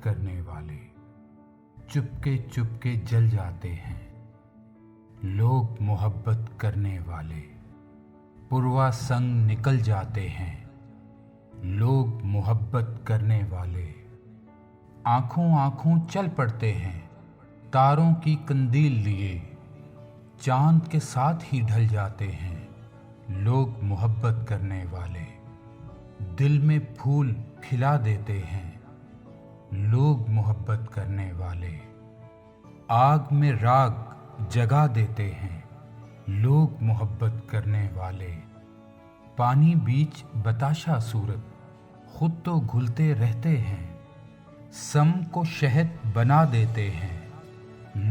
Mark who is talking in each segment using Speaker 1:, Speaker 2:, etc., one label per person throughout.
Speaker 1: करने वाले चुपके जल जाते हैं। लोग मोहब्बत करने वाले पुरवा संग निकल जाते हैं। लोग मोहब्बत करने वाले आंखों आंखों चल पड़ते हैं। तारों की कंदील लिए चांद के साथ ही ढल जाते हैं। लोग मोहब्बत करने वाले दिल में फूल खिला देते हैं। लोग मोहब्बत करने वाले आग में राग जगा देते हैं। लोग मोहब्बत करने वाले पानी बीच बताशा सूरत खुद तो घुलते रहते हैं। सम को शहद बना देते हैं।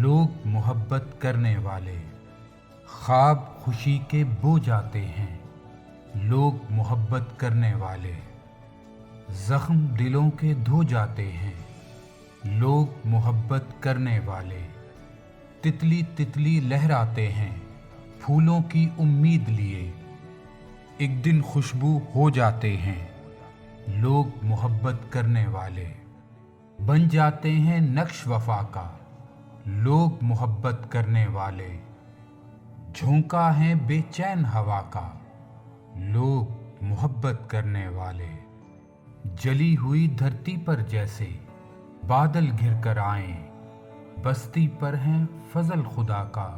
Speaker 1: लोग मोहब्बत करने वाले ख्वाब खुशी के बो जाते हैं। लोग मोहब्बत करने वाले जख्म दिलों के धो जाते हैं। लोग मोहब्बत करने वाले तितली तितली लहराते हैं फूलों की उम्मीद लिए। एक दिन खुशबू हो जाते हैं। लोग मोहब्बत करने वाले बन जाते हैं नक्श वफा का। लोग मोहब्बत करने वाले झोंका है बेचैन हवा का। लोग मोहब्बत करने वाले जली हुई धरती पर जैसे बादल घिर कर आए बस्ती पर हैं फजल खुदा का।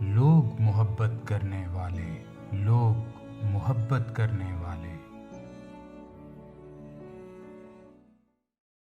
Speaker 1: लोग मोहब्बत करने वाले लोग मोहब्बत करने वाले।